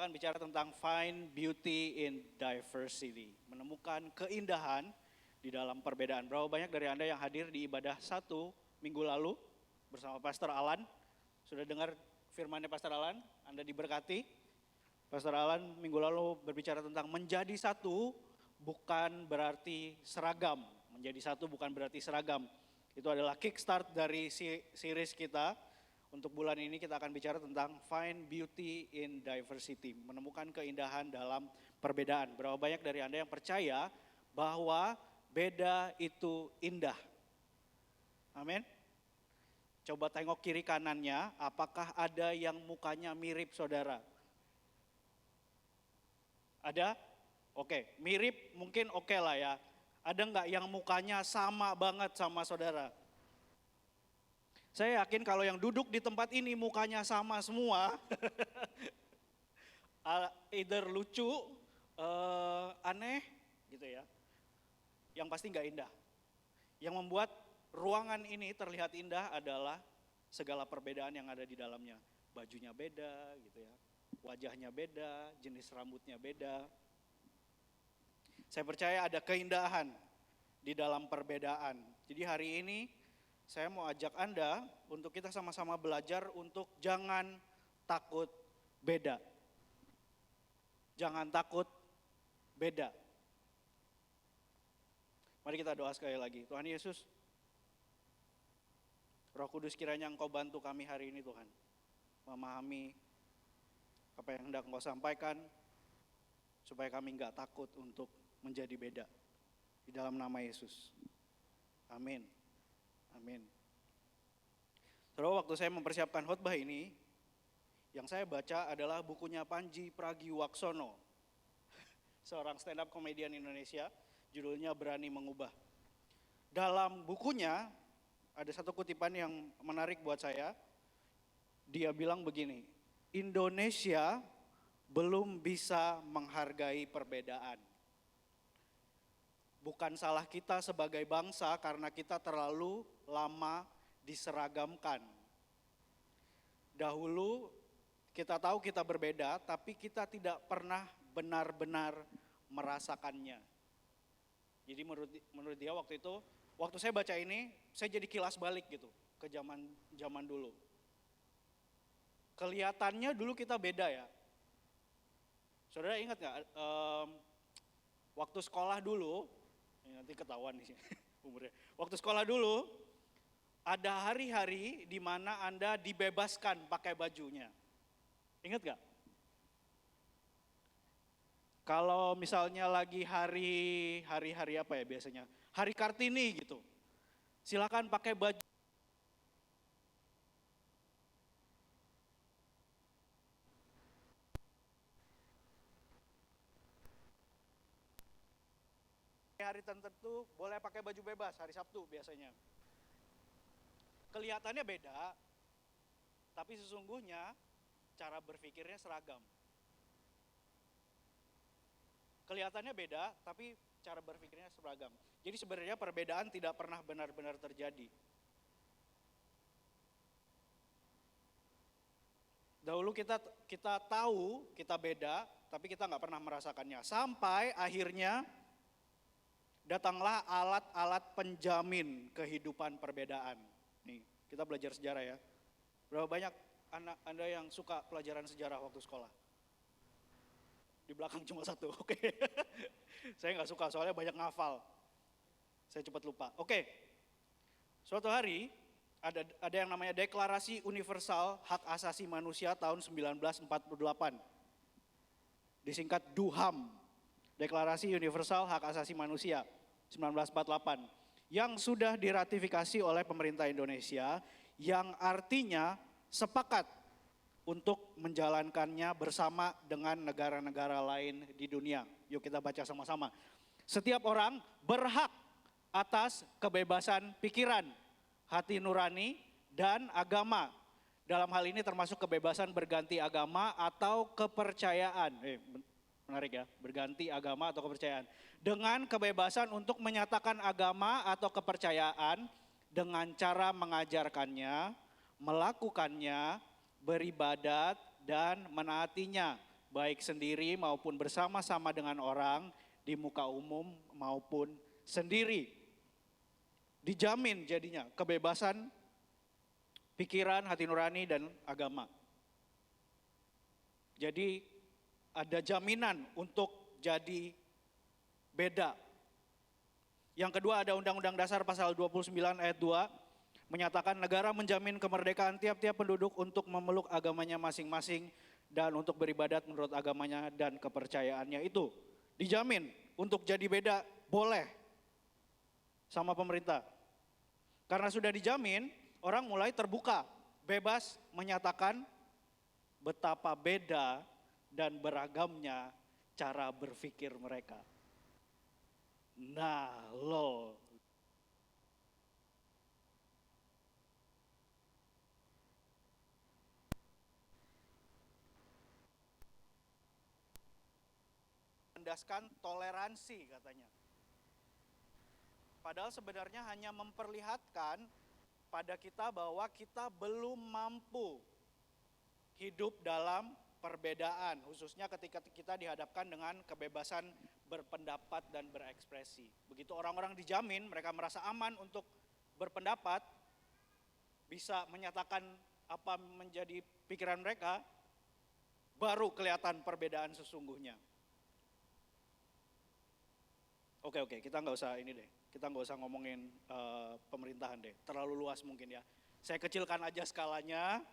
akan bicara tentang find beauty in diversity. Menemukan keindahan di dalam perbedaan. Berapa banyak dari Anda yang hadir di ibadah 1 minggu lalu bersama Pastor Alan? Sudah dengar firmannya Pastor Alan? Anda diberkati? Pastor Alan minggu lalu berbicara tentang menjadi satu bukan berarti seragam. Menjadi satu bukan berarti seragam. Itu adalah kickstart dari series kita. Untuk bulan ini kita akan bicara tentang find beauty in diversity. Menemukan keindahan dalam perbedaan. Berapa banyak dari Anda yang percaya bahwa beda itu indah? Amin. Coba tengok kiri kanannya, apakah ada yang mukanya mirip saudara? Ada? Oke, mirip mungkin oke lah ya. Ada nggak yang mukanya sama banget sama saudara? Saya yakin kalau yang duduk di tempat ini mukanya sama semua, either lucu, aneh gitu ya. Yang pasti nggak indah. Yang membuat ruangan ini terlihat indah adalah segala perbedaan yang ada di dalamnya. Bajunya beda gitu ya, wajahnya beda, jenis rambutnya beda. Saya percaya ada keindahan di dalam perbedaan. Jadi hari ini saya mau ajak Anda untuk kita sama-sama belajar untuk jangan takut beda. Jangan takut beda. Mari kita doa sekali lagi. Tuhan Yesus, Roh Kudus kiranya Engkau bantu kami hari ini Tuhan. Memahami apa yang hendak Engkau sampaikan. Supaya kami enggak takut untuk menjadi beda. Di dalam nama Yesus. Amin. Amin. Terus waktu saya mempersiapkan khotbah ini, yang saya baca adalah bukunya Panji Pragiwaksono, seorang stand up komedian Indonesia, judulnya Berani Mengubah. Dalam bukunya ada satu kutipan yang menarik buat saya. Dia bilang begini, Indonesia belum bisa menghargai perbedaan. Bukan salah kita sebagai bangsa karena kita terlalu lama diseragamkan. Dahulu kita tahu kita berbeda, tapi kita tidak pernah benar-benar merasakannya. Jadi menurut dia waktu itu, waktu saya baca ini, saya jadi kilas balik gitu ke zaman dulu. Kelihatannya dulu kita beda ya. Saudara ingat nggak? Waktu sekolah dulu, nanti ketahuan nih umurnya. Waktu sekolah dulu, ada hari-hari di mana Anda dibebaskan pakai bajunya. Ingat gak? Kalau misalnya lagi hari apa ya biasanya? Hari Kartini gitu. Silakan pakai baju. Hari tertentu boleh pakai baju bebas, hari Sabtu biasanya. Kelihatannya beda, tapi sesungguhnya cara berpikirnya seragam. Kelihatannya beda, tapi cara berpikirnya seragam. Jadi sebenarnya perbedaan tidak pernah benar-benar terjadi. Dahulu kita tahu kita beda, tapi kita nggak pernah merasakannya. Sampai akhirnya datanglah alat-alat penjamin kehidupan perbedaan. Nih, kita belajar sejarah ya. Berapa banyak anak Anda yang suka pelajaran sejarah waktu sekolah? Di belakang cuma satu, oke. Saya nggak suka soalnya banyak ngafal. Saya cepat lupa. Oke, suatu hari ada yang namanya Deklarasi Universal Hak Asasi Manusia tahun 1948. Disingkat DUHAM, Deklarasi Universal Hak Asasi Manusia 1948. Yang sudah diratifikasi oleh pemerintah Indonesia, yang artinya sepakat untuk menjalankannya bersama dengan negara-negara lain di dunia. Yuk kita baca sama-sama. Setiap orang berhak atas kebebasan pikiran, hati nurani, dan agama. Dalam hal ini termasuk kebebasan berganti agama atau kepercayaan. Menarik ya, berganti agama atau kepercayaan. Dengan kebebasan untuk menyatakan agama atau kepercayaan dengan cara mengajarkannya, melakukannya, beribadat, dan menaatinya baik sendiri maupun bersama-sama dengan orang, di muka umum maupun sendiri. Dijamin jadinya kebebasan pikiran, hati nurani, dan agama. Jadi ada jaminan untuk jadi beda. Yang kedua ada Undang-Undang Dasar pasal 29 ayat 2 menyatakan negara menjamin kemerdekaan tiap-tiap penduduk untuk memeluk agamanya masing-masing dan untuk beribadat menurut agamanya dan kepercayaannya itu. Dijamin untuk jadi beda boleh sama pemerintah. Karena sudah dijamin, orang mulai terbuka, bebas menyatakan betapa beda dan beragamnya cara berpikir mereka. Nah, lo mendaskan toleransi katanya. Padahal sebenarnya hanya memperlihatkan pada kita bahwa kita belum mampu hidup dalam perbedaan, khususnya ketika kita dihadapkan dengan kebebasan berpendapat dan berekspresi. Begitu orang-orang dijamin, mereka merasa aman untuk berpendapat, bisa menyatakan apa menjadi pikiran mereka, baru kelihatan perbedaan sesungguhnya. Oke, kita nggak usah ini deh, kita nggak usah ngomongin pemerintahan deh, terlalu luas mungkin ya. Saya kecilkan aja skalanya,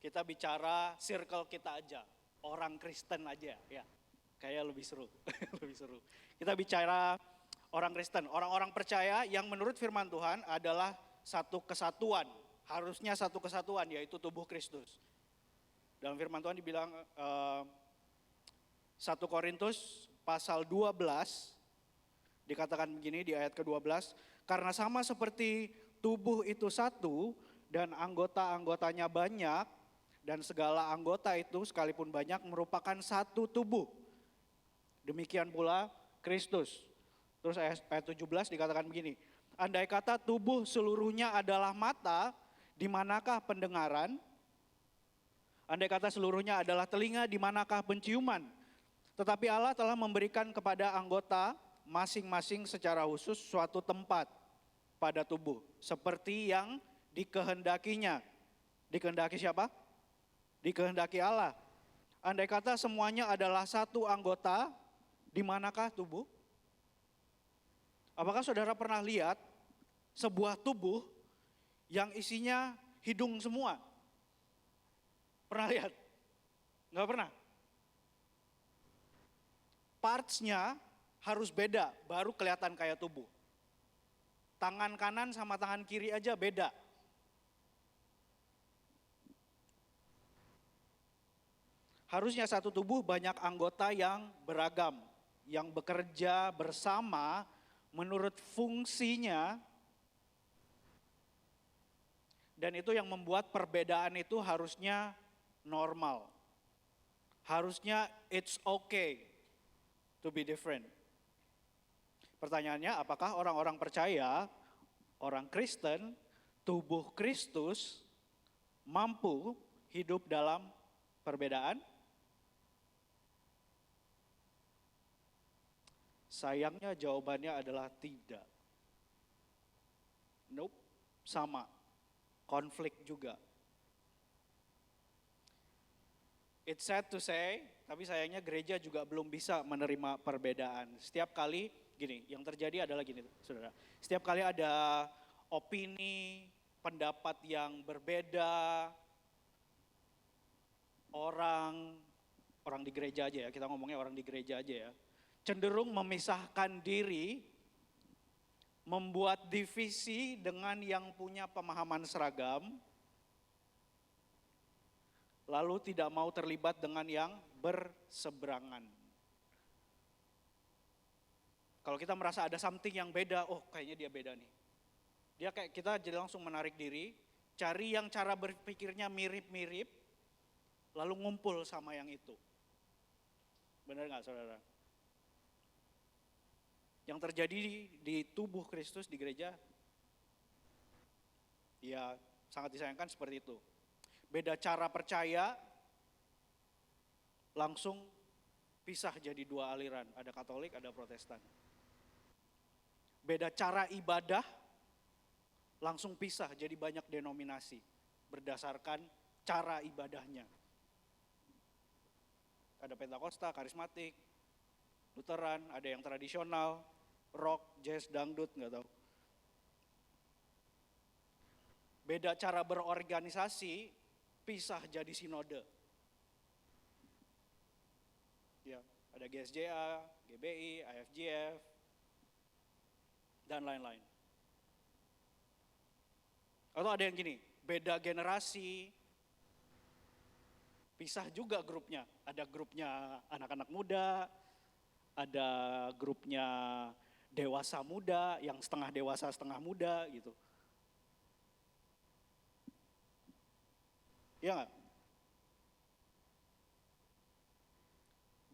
kita bicara circle kita aja, orang Kristen aja ya, kayak lebih seru, lebih seru. Kita bicara orang Kristen, orang-orang percaya yang menurut firman Tuhan adalah satu kesatuan, harusnya satu kesatuan yaitu tubuh Kristus. Dalam firman Tuhan dibilang 1 Korintus pasal 12, dikatakan begini di ayat ke-12, karena sama seperti tubuh itu satu dan anggota-anggotanya banyak, dan segala anggota itu sekalipun banyak merupakan satu tubuh. Demikian pula Kristus. Terus ayat 17 dikatakan begini, andai kata tubuh seluruhnya adalah mata, di manakah pendengaran? Andai kata seluruhnya adalah telinga, di manakah penciuman? Tetapi Allah telah memberikan kepada anggota masing-masing secara khusus suatu tempat pada tubuh, seperti yang dikehendakinya. Dikehendaki siapa? Dikehendaki Allah. Andai kata semuanya adalah satu anggota, di manakah tubuh? Apakah saudara pernah lihat sebuah tubuh yang isinya hidung semua? Pernah lihat? Enggak pernah? Parts-nya harus beda, baru kelihatan kayak tubuh. Tangan kanan sama tangan kiri aja beda. Harusnya satu tubuh banyak anggota yang beragam, yang bekerja bersama menurut fungsinya, dan itu yang membuat perbedaan itu harusnya normal. Harusnya it's okay to be different. Pertanyaannya, apakah orang-orang percaya, orang Kristen, tubuh Kristus mampu hidup dalam perbedaan? Sayangnya jawabannya adalah tidak. Nope, sama. Konflik juga. It's sad to say, tapi sayangnya gereja juga belum bisa menerima perbedaan. Setiap kali, gini, yang terjadi adalah gini, saudara. Setiap kali ada opini, pendapat yang berbeda, orang di gereja aja ya, kita ngomongnya orang di gereja aja ya, cenderung memisahkan diri, membuat divisi dengan yang punya pemahaman seragam, lalu tidak mau terlibat dengan yang berseberangan. Kalau kita merasa ada something yang beda, oh kayaknya dia beda nih. Dia kayak kita jadi langsung menarik diri, cari yang cara berpikirnya mirip-mirip, lalu ngumpul sama yang itu. Benar nggak saudara? Yang terjadi di tubuh Kristus di gereja, ya sangat disayangkan seperti itu. Beda cara percaya, langsung pisah jadi dua aliran, ada Katolik, ada Protestan. Beda cara ibadah, langsung pisah jadi banyak denominasi berdasarkan cara ibadahnya. Ada Pentakosta, karismatik, Lutheran, ada yang tradisional, rock, jazz, dangdut, nggak tahu. Beda cara berorganisasi, pisah jadi sinode. Ya, ada GSJA, GBI, AFGF, dan lain-lain. Atau ada yang gini, beda generasi, pisah juga grupnya. Ada grupnya anak-anak muda, ada grupnya dewasa muda, yang setengah dewasa setengah muda gitu. Ya nggak?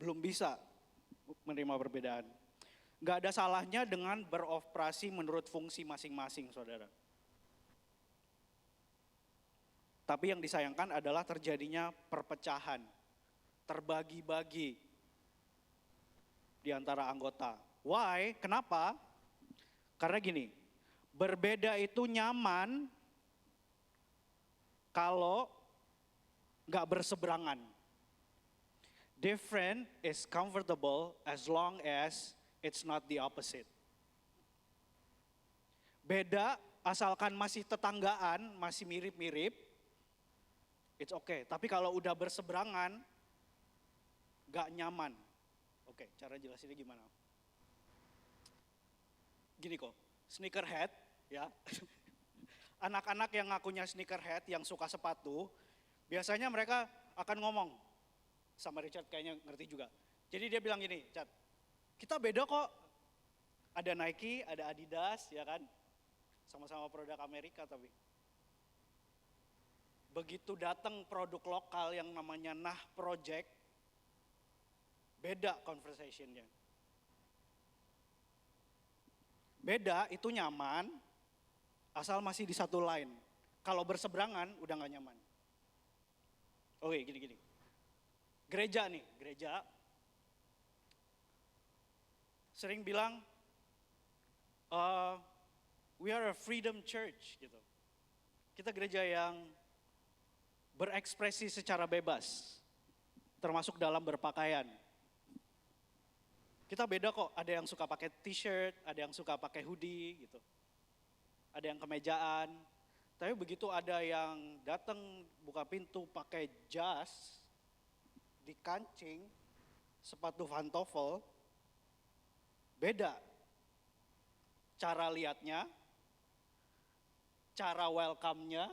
Belum bisa menerima perbedaan. Nggak ada salahnya dengan beroperasi menurut fungsi masing-masing, saudara. Tapi yang disayangkan adalah terjadinya perpecahan, terbagi-bagi di antara anggota. Why? Kenapa? Karena gini, berbeda itu nyaman kalau nggak berseberangan. Different is comfortable as long as it's not the opposite. Beda asalkan masih tetanggaan, masih mirip-mirip, it's okay. Tapi kalau udah berseberangan, nggak nyaman. Oke, cara jelasinnya gimana? Gini kok, sneakerhead ya. Anak-anak yang ngakunya sneakerhead, yang suka sepatu, biasanya mereka akan ngomong, sama Richard kayaknya ngerti juga. Jadi dia bilang gini, Chat, kita beda kok. Ada Nike, ada Adidas, ya kan? Sama-sama produk Amerika tapi. Begitu datang produk lokal yang namanya Nah Project, beda conversationnya. Beda itu nyaman, asal masih di satu line. Kalau berseberangan udah gak nyaman. Oke, gini-gini. Gereja nih, gereja sering bilang, we are a freedom church gitu. Kita gereja yang berekspresi secara bebas, termasuk dalam berpakaian. Kita beda kok, ada yang suka pakai t-shirt, ada yang suka pakai hoodie gitu. Ada yang kemejaan, tapi begitu ada yang datang buka pintu pakai jas, dikancing, sepatu pantofel, beda. Cara lihatnya, cara welcome-nya,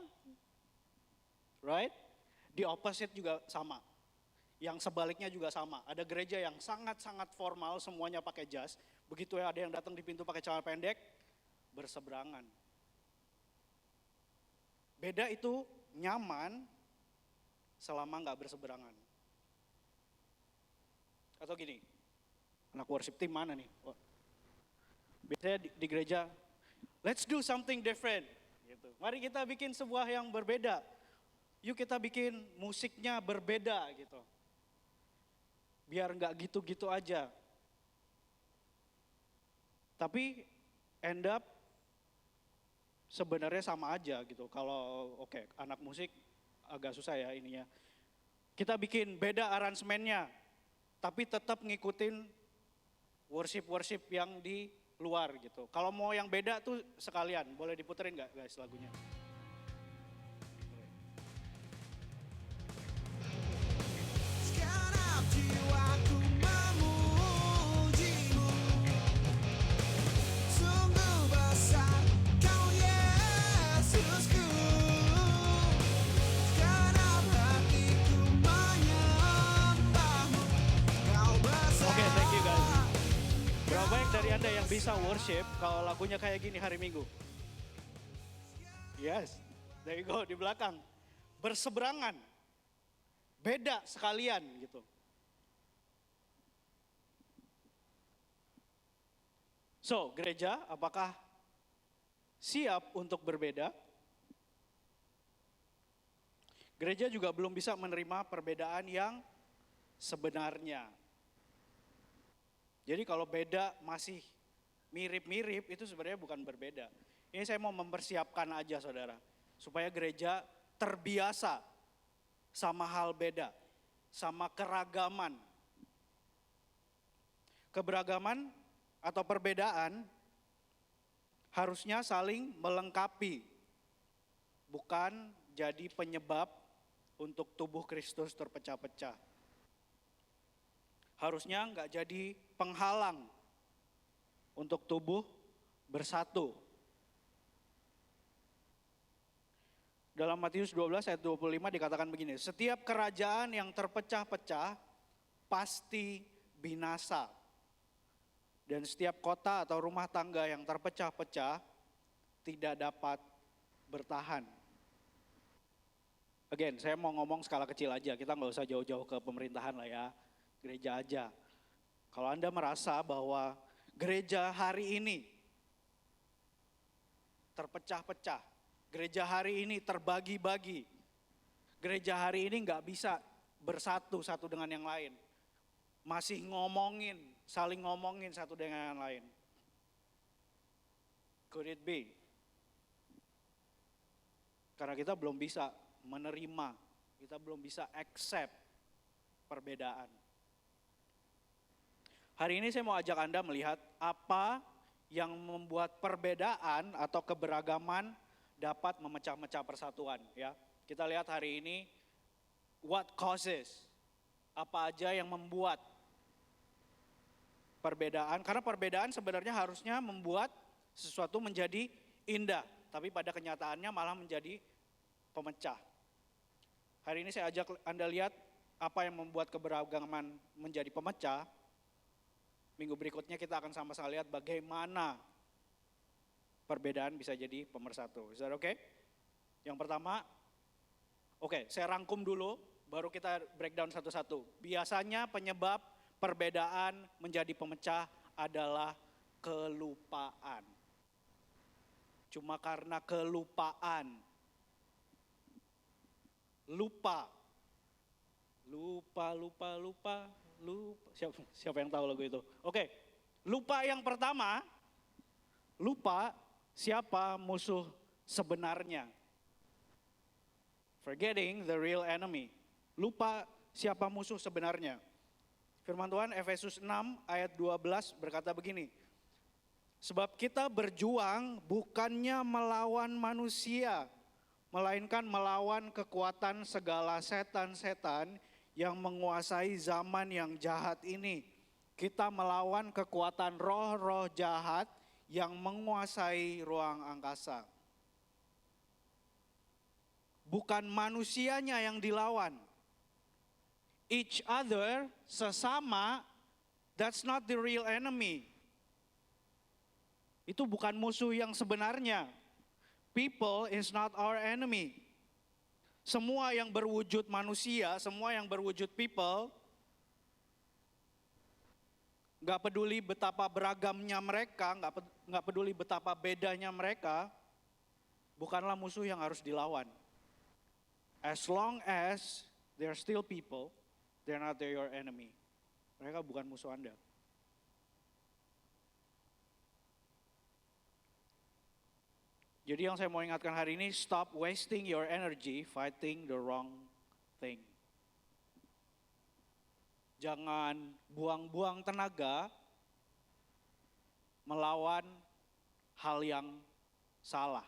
right? The opposite juga sama. Yang sebaliknya juga sama. Ada gereja yang sangat-sangat formal, semuanya pakai jas. Begitu ada yang datang di pintu pakai celana pendek, berseberangan. Beda itu nyaman selama nggak berseberangan. Atau gini, anak worship team mana nih? Biasanya di gereja, let's do something different. Gitu. Mari kita bikin sebuah yang berbeda. Yuk kita bikin musiknya berbeda gitu. Biar nggak gitu-gitu aja. Tapi end up sebenarnya sama aja gitu. Kalau anak musik agak susah ya ininya. Kita bikin beda aransemennya, tapi tetap ngikutin worship yang di luar gitu. Kalau mau yang beda tuh sekalian, boleh diputerin nggak guys lagunya? Dari Anda yang bisa worship, kalau lagunya kayak gini hari Minggu. Yes, there you go, di belakang. Berseberangan, beda sekalian gitu. So, gereja apakah siap untuk berbeda? Gereja juga belum bisa menerima perbedaan yang sebenarnya. Jadi kalau beda masih mirip-mirip itu sebenarnya bukan berbeda. Ini saya mau mempersiapkan aja saudara. Supaya gereja terbiasa sama hal beda, sama keragaman. Keberagaman atau perbedaan harusnya saling melengkapi, bukan jadi penyebab untuk tubuh Kristus terpecah-pecah. Harusnya enggak jadi penghalang untuk tubuh bersatu. Dalam Matius 12 ayat 25 dikatakan begini, setiap kerajaan yang terpecah-pecah pasti binasa. Dan setiap kota atau rumah tangga yang terpecah-pecah tidak dapat bertahan. Again, saya mau ngomong skala kecil aja, kita nggak usah jauh-jauh ke pemerintahan lah ya, gereja aja. Kalau Anda merasa bahwa gereja hari ini terpecah-pecah, gereja hari ini terbagi-bagi, gereja hari ini nggak bisa bersatu satu dengan yang lain, masih ngomongin, saling ngomongin satu dengan yang lain. Could it be? Karena kita belum bisa menerima, kita belum bisa accept perbedaan. Hari ini saya mau ajak Anda melihat apa yang membuat perbedaan atau keberagaman dapat memecah-mecah persatuan ya. Kita lihat hari ini what causes, apa aja yang membuat perbedaan, karena perbedaan sebenarnya harusnya membuat sesuatu menjadi indah, tapi pada kenyataannya malah menjadi pemecah. Hari ini saya ajak Anda lihat apa yang membuat keberagaman menjadi pemecah. Minggu berikutnya kita akan sama-sama lihat bagaimana perbedaan bisa jadi pemersatu. Is that okay? Yang pertama, saya rangkum dulu, baru kita breakdown satu-satu. Biasanya penyebab perbedaan menjadi pemecah adalah kelupaan. Cuma karena kelupaan. Lupa. Siapa yang tahu lagu itu? Lupa yang pertama, lupa siapa musuh sebenarnya. Forgetting the real enemy. Lupa siapa musuh sebenarnya. Firman Tuhan Efesus 6 ayat 12 berkata begini. Sebab kita berjuang bukannya melawan manusia, melainkan melawan kekuatan segala setan-setan yang menguasai zaman yang jahat ini. Kita melawan kekuatan roh-roh jahat yang menguasai ruang angkasa. Bukan manusianya yang dilawan. Each other, sesama, that's not the real enemy. Itu bukan musuh yang sebenarnya. People is not our enemy. Semua yang berwujud manusia, semua yang berwujud people, gak peduli betapa beragamnya mereka, gak peduli betapa bedanya mereka, bukanlah musuh yang harus dilawan. As long as they're still people, they're not your enemy. Mereka bukan musuh Anda. Jadi yang saya mau ingatkan hari ini, stop wasting your energy fighting the wrong thing. Jangan buang-buang tenaga melawan hal yang salah.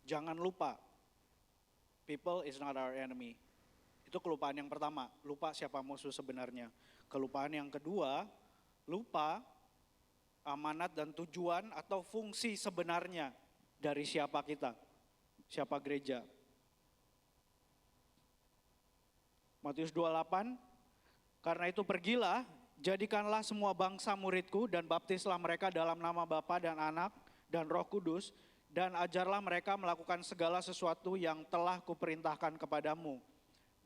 Jangan lupa, people is not our enemy. Itu kelupaan yang pertama, lupa siapa musuh sebenarnya. Kelupaan yang kedua, lupa amanat dan tujuan atau fungsi sebenarnya dari siapa kita, siapa gereja. Matius 28, karena itu pergilah, jadikanlah semua bangsa muridku dan baptislah mereka dalam nama Bapa dan Anak dan Roh Kudus, dan ajarlah mereka melakukan segala sesuatu yang telah kuperintahkan kepadamu.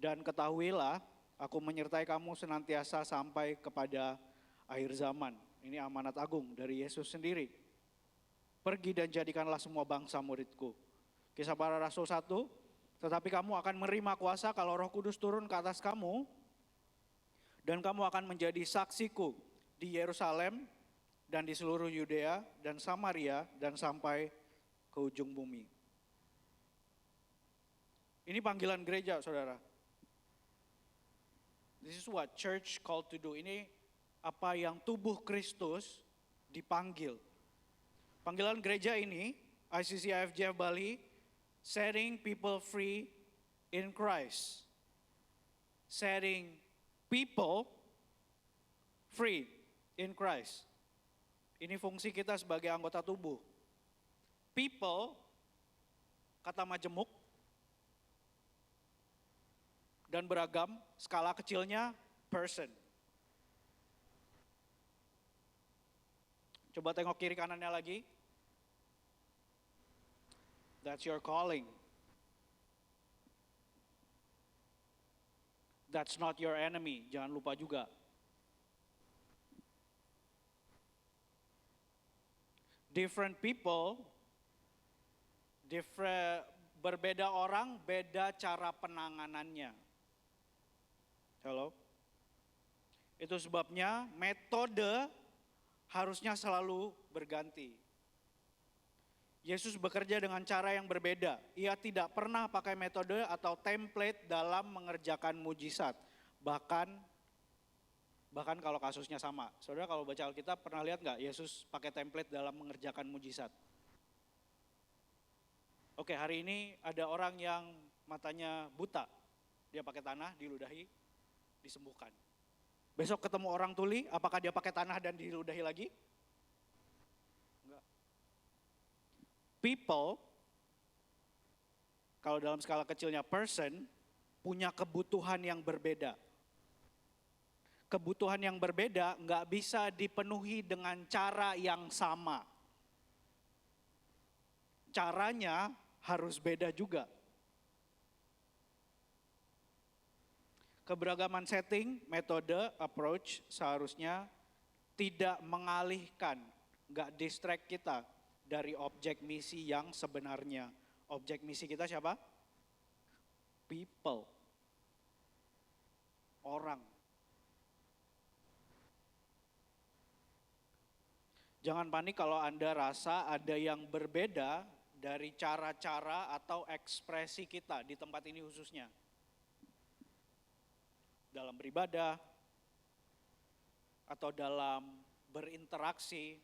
Dan ketahuilah, aku menyertai kamu senantiasa sampai kepada akhir zaman. Ini amanat agung dari Yesus sendiri. Pergi dan jadikanlah semua bangsa muridku. Kisah Para Rasul 1, Tetapi kamu akan menerima kuasa kalau Roh Kudus turun ke atas kamu, dan kamu akan menjadi saksiku di Yerusalem dan di seluruh Yudea dan Samaria dan sampai ke ujung bumi. Ini panggilan gereja, saudara. This is what church called to do. Ini apa yang tubuh Kristus dipanggil. Panggilan gereja ini, ICC IFJF Bali, setting people free in Christ. Setting people free in Christ. Ini fungsi kita sebagai anggota tubuh. People, kata majemuk, dan beragam, skala kecilnya person. Coba tengok kiri kanannya lagi. That's your calling. That's not your enemy, jangan lupa juga. Different people, berbeda orang, beda cara penanganannya. Halo? Itu sebabnya metode harusnya selalu berganti. Yesus bekerja dengan cara yang berbeda. Ia tidak pernah pakai metode atau template dalam mengerjakan mujizat. Bahkan kalau kasusnya sama. Saudara kalau baca Alkitab pernah lihat nggak Yesus pakai template dalam mengerjakan mujizat? Oke, hari ini ada orang yang matanya buta. Dia pakai tanah, diludahi, disembuhkan. Besok ketemu orang tuli, apakah dia pakai tanah dan diludahi lagi? Enggak. People, kalau dalam skala kecilnya person, punya kebutuhan yang berbeda. Kebutuhan yang berbeda nggak bisa dipenuhi dengan cara yang sama. Caranya harus beda juga. Keberagaman setting, metode, approach seharusnya tidak mengalihkan, nggak distract kita dari objek misi yang sebenarnya. Objek misi kita siapa? People. Orang. Jangan panik kalau Anda rasa ada yang berbeda dari cara-cara atau ekspresi kita di tempat ini khususnya. Dalam beribadah, atau dalam berinteraksi,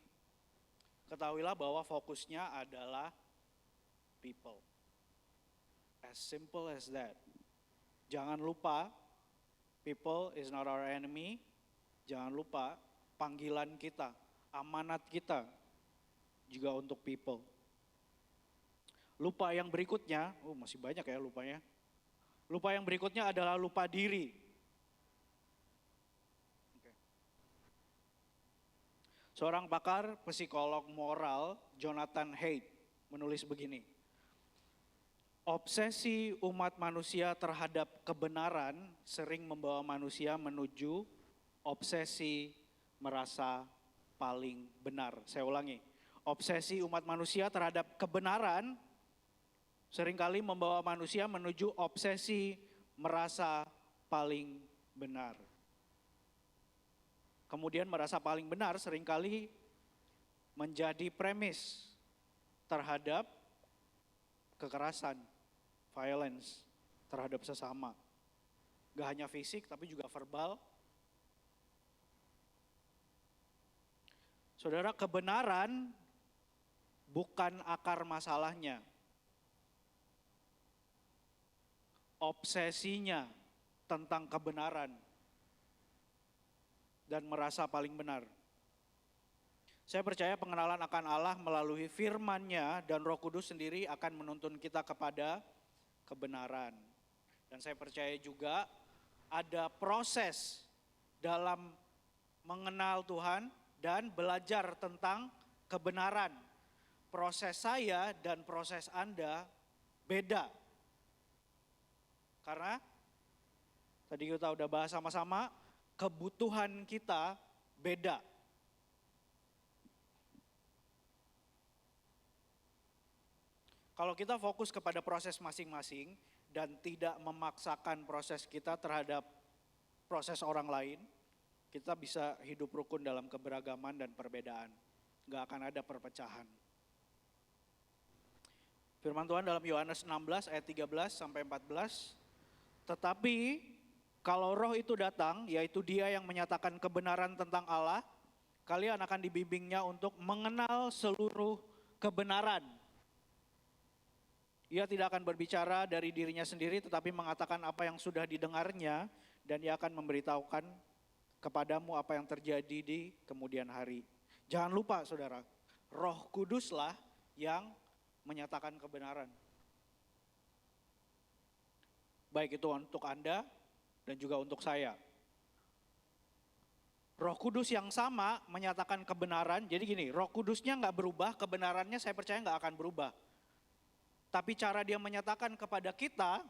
ketahuilah bahwa fokusnya adalah people. As simple as that. Jangan lupa, people is not our enemy. Jangan lupa, panggilan kita, amanat kita juga untuk people. Lupa yang berikutnya, masih banyak ya lupanya. Lupa yang berikutnya adalah lupa diri. Seorang pakar psikolog moral, Jonathan Haidt, menulis begini. Obsesi umat manusia terhadap kebenaran sering membawa manusia menuju obsesi merasa paling benar. Saya ulangi, obsesi umat manusia terhadap kebenaran seringkali membawa manusia menuju obsesi merasa paling benar. Kemudian merasa paling benar seringkali menjadi premis terhadap kekerasan, violence terhadap sesama. Gak hanya fisik tapi juga verbal. Saudara, kebenaran bukan akar masalahnya. Obsesinya tentang kebenaran dan merasa paling benar. Saya percaya pengenalan akan Allah melalui firman-Nya dan Roh Kudus sendiri akan menuntun kita kepada kebenaran. Dan saya percaya juga ada proses dalam mengenal Tuhan dan belajar tentang kebenaran. Proses saya dan proses Anda beda. Karena tadi kita udah bahas sama-sama, kebutuhan kita beda. Kalau kita fokus kepada proses masing-masing, dan tidak memaksakan proses kita terhadap proses orang lain, kita bisa hidup rukun dalam keberagaman dan perbedaan. Gak akan ada perpecahan. Firman Tuhan dalam Yohanes 16 ayat 13 sampai 14. Tetapi kalau Roh itu datang, yaitu Dia yang menyatakan kebenaran tentang Allah, kalian akan dibimbingnya untuk mengenal seluruh kebenaran. Ia tidak akan berbicara dari dirinya sendiri, tetapi mengatakan apa yang sudah didengarnya, dan ia akan memberitahukan kepadamu apa yang terjadi di kemudian hari. Jangan lupa saudara, Roh Kuduslah yang menyatakan kebenaran. Baik itu untuk Anda dan juga untuk saya. Roh Kudus yang sama menyatakan kebenaran, jadi gini, Roh Kudusnya nggak berubah, kebenarannya saya percaya nggak akan berubah. Tapi cara Dia menyatakan kepada kita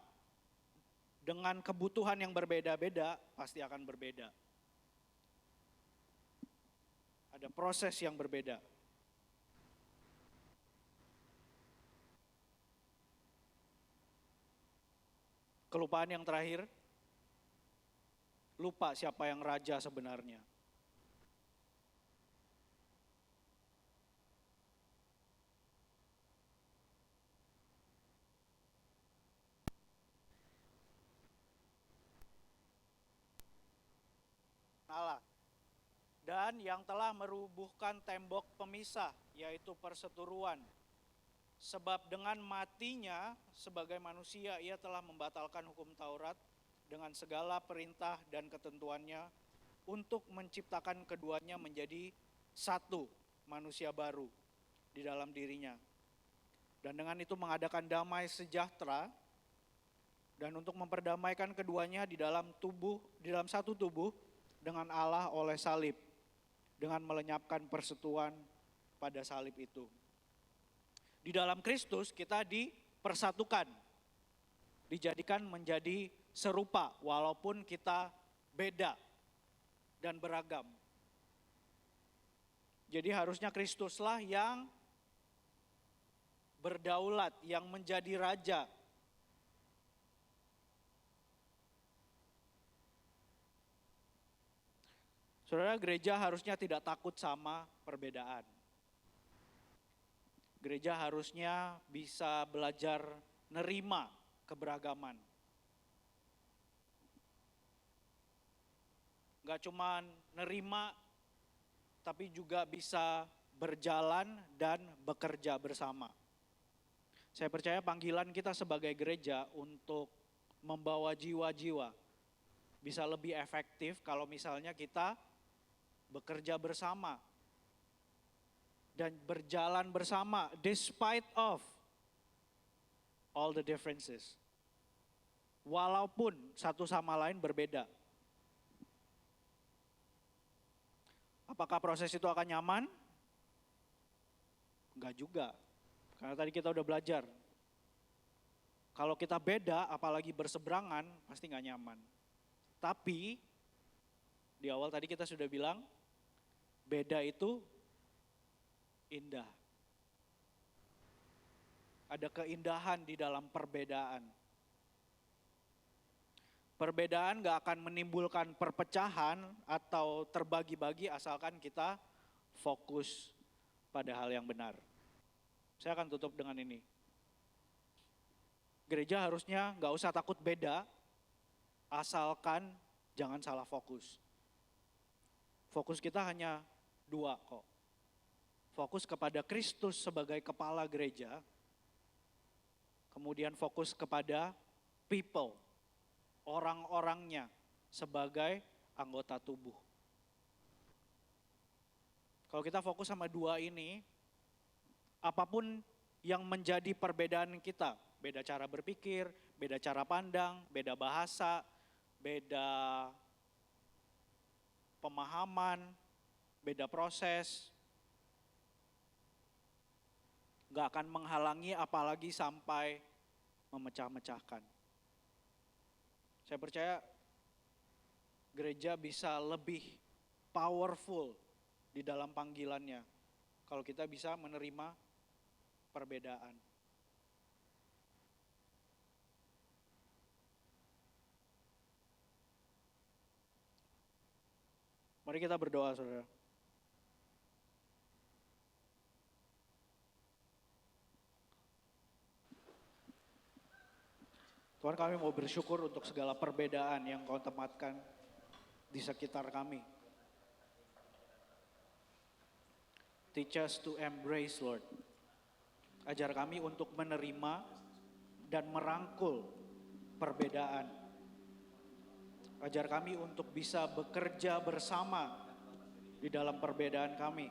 dengan kebutuhan yang berbeda-beda pasti akan berbeda. Ada proses yang berbeda. Kelupaan yang terakhir, lupa siapa yang raja sebenarnya. Allah. Dan yang telah merubuhkan tembok pemisah, yaitu perseteruan. Sebab dengan matinya sebagai manusia ia telah membatalkan hukum Taurat dengan segala perintah dan ketentuannya untuk menciptakan keduanya menjadi satu manusia baru di dalam dirinya. Dan dengan itu mengadakan damai sejahtera dan untuk memperdamaikan keduanya di dalam satu tubuh dengan Allah oleh salib, dengan melenyapkan persekutuan pada salib itu. Di dalam Kristus kita dipersatukan, dijadikan menjadi serupa walaupun kita beda dan beragam. Jadi harusnya Kristuslah yang berdaulat, yang menjadi raja. Saudara, gereja harusnya tidak takut sama perbedaan. Gereja harusnya bisa belajar nerima keberagaman. Gak cuma nerima, tapi juga bisa berjalan dan bekerja bersama. Saya percaya panggilan kita sebagai gereja untuk membawa jiwa-jiwa bisa lebih efektif kalau misalnya kita bekerja bersama dan berjalan bersama despite of all the differences. Walaupun satu sama lain berbeda. Apakah proses itu akan nyaman? Enggak juga. Karena tadi kita udah belajar. Kalau kita beda, apalagi berseberangan, pasti enggak nyaman. Tapi di awal tadi kita sudah bilang, beda itu indah. Ada keindahan di dalam perbedaan. Perbedaan gak akan menimbulkan perpecahan atau terbagi-bagi asalkan kita fokus pada hal yang benar. Saya akan tutup dengan ini. Gereja harusnya gak usah takut beda, asalkan jangan salah fokus. Fokus kita hanya dua kok. Fokus kepada Kristus sebagai kepala gereja, kemudian fokus kepada people, orang-orangnya sebagai anggota tubuh. Kalau kita fokus sama dua ini, apapun yang menjadi perbedaan kita, beda cara berpikir, beda cara pandang, beda bahasa, beda pemahaman, beda proses, gak akan menghalangi apalagi sampai memecah-mecahkan. Saya percaya gereja bisa lebih powerful di dalam panggilannya kalau kita bisa menerima perbedaan. Mari kita berdoa, saudara. Tuhan, kami mau bersyukur untuk segala perbedaan yang Kau tempatkan di sekitar kami. Teach us to embrace, Lord. Ajar kami untuk menerima dan merangkul perbedaan. Ajar kami untuk bisa bekerja bersama di dalam perbedaan kami.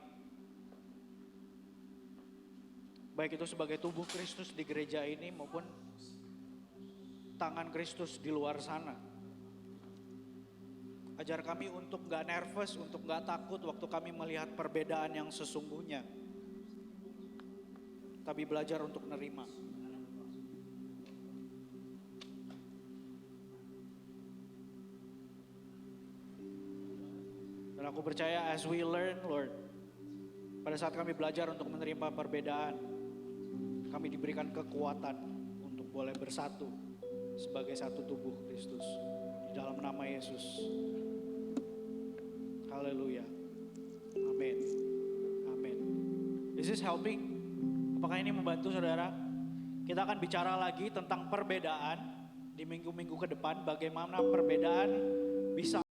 Baik itu sebagai tubuh Kristus di gereja ini maupun tangan Kristus di luar sana. Ajar kami untuk gak nervous, untuk gak takut waktu kami melihat perbedaan yang sesungguhnya. Tapi belajar untuk nerima. Dan aku percaya as we learn, Lord, pada saat kami belajar untuk menerima perbedaan, kami diberikan kekuatan untuk boleh bersatu sebagai satu tubuh Kristus. Di dalam nama Yesus. Haleluya. Amin. Amin. Is this helping? Apakah ini membantu saudara? Kita akan bicara lagi tentang perbedaan di minggu-minggu ke depan. Bagaimana perbedaan bisa